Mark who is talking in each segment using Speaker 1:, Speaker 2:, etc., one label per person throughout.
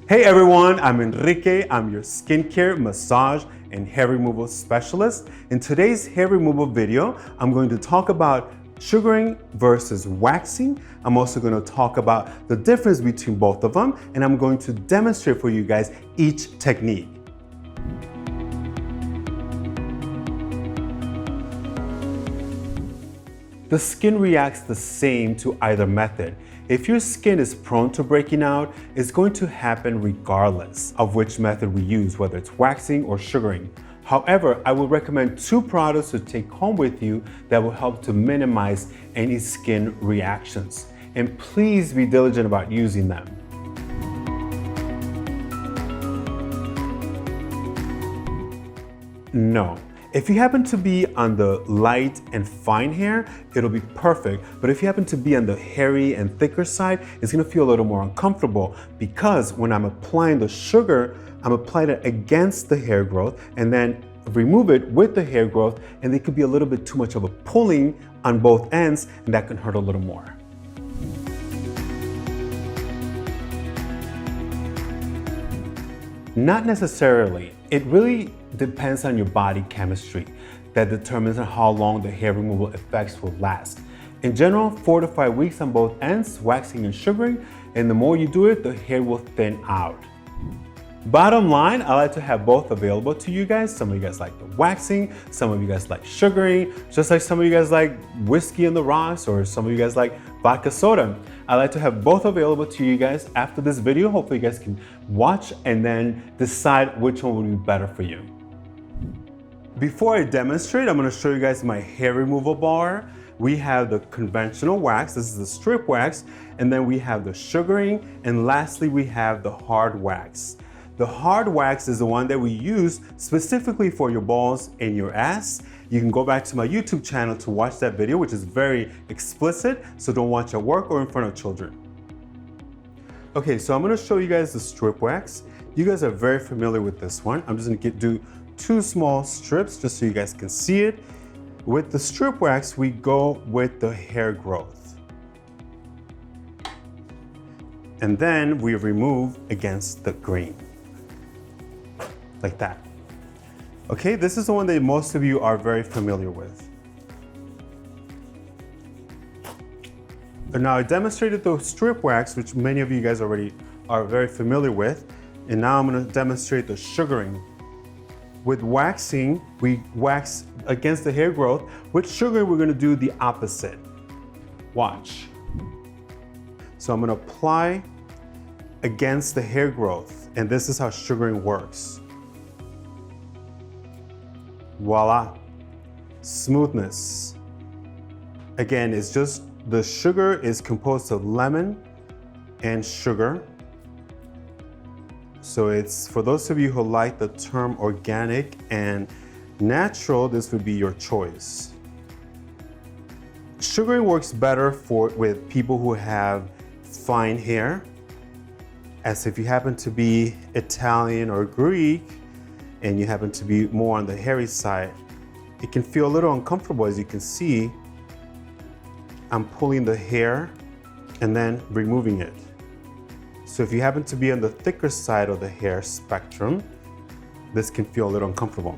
Speaker 1: Hey everyone, I'm Enrique. I'm your skincare, massage, and hair removal specialist. In today's hair removal video, I'm going to talk about sugaring versus waxing. I'm also going to talk about the difference between both of them, and I'm going to demonstrate for you guys each technique. The skin reacts the same to either method. If your skin is prone to breaking out, it's going to happen regardless of which method we use, whether it's waxing or sugaring. However, I would recommend two products to take home with you that will help to minimize any skin reactions. And please be diligent about using them. No. If you happen to be on the light and fine hair, it'll be perfect. But if you happen to be on the hairy and thicker side, it's gonna feel a little more uncomfortable because when I'm applying the sugar, I'm applying it against the hair growth and then remove it with the hair growth, and it could be a little bit too much of a pulling on both ends, and that can hurt a little more. Not necessarily. It really depends on your body chemistry that determines how long the hair removal effects will last. In general, 4 to 5 weeks on both ends, waxing and sugaring, and the more you do it, the hair will thin out. Bottom line, I like to have both available to you guys. Some of you guys like the waxing, some of you guys like sugaring, just like some of you guys like whiskey on the rocks, or some of you guys like vodka soda. I like to have both available to you guys after this video. Hopefully you guys can watch and then decide which one would be better for you. Before I demonstrate, I'm going to show you guys my hair removal bar. We have the conventional wax, this is the strip wax, and then we have the sugaring, and lastly we have the hard wax. The hard wax is the one that we use specifically for your balls and your ass. You can go back to my YouTube channel to watch that video, which is very explicit, so don't watch at work or in front of children. Okay, so I'm gonna show you guys the strip wax. You guys are very familiar with this one. I'm just gonna do 2 small strips just so you guys can see it. With the strip wax, we go with the hair growth. And then we remove against the grain. Like that. Okay, this is the one that most of you are very familiar with. And now I demonstrated the strip wax, which many of you guys already are very familiar with. And now I'm going to demonstrate the sugaring. With waxing, we wax against the hair growth. With sugaring, we're going to do the opposite. Watch. So I'm going to apply against the hair growth, and this is how sugaring works. Voila, smoothness. Again, it's just the sugar is composed of lemon and sugar. So it's for those of you who like the term organic and natural, this would be your choice. Sugaring works better with people who have fine hair, as if you happen to be Italian or Greek, and you happen to be more on the hairy side, it can feel a little uncomfortable. As you can see, I'm pulling the hair and then removing it. So if you happen to be on the thicker side of the hair spectrum, this can feel a little uncomfortable.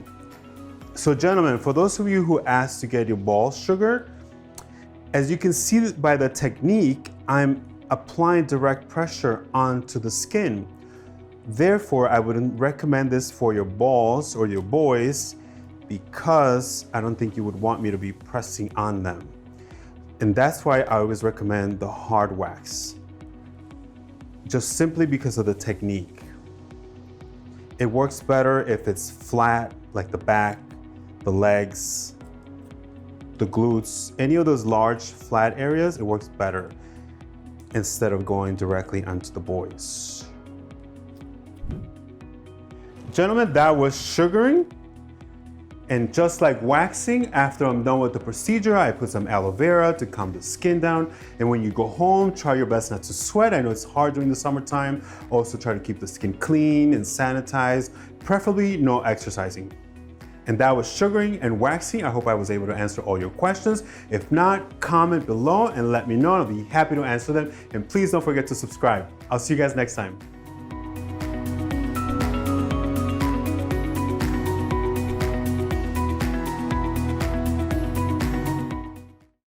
Speaker 1: So gentlemen, for those of you who asked to get your balls sugared, as you can see by the technique, I'm applying direct pressure onto the skin. Therefore, I wouldn't recommend this for your balls or your boys because I don't think you would want me to be pressing on them. And that's why I always recommend the hard wax, just simply because of the technique. It works better if it's flat, like the back, the legs, the glutes, any of those large flat areas, it works better instead of going directly onto the boys. Gentlemen, that was sugaring. And just like waxing, after I'm done with the procedure, I put some aloe vera to calm the skin down. And when you go home, try your best not to sweat. I know it's hard during the summertime. Also try to keep the skin clean and sanitized, preferably no exercising. And that was sugaring and waxing. I hope I was able to answer all your questions. If not, comment below and let me know. I'll be happy to answer them. And please don't forget to subscribe. I'll see you guys next time.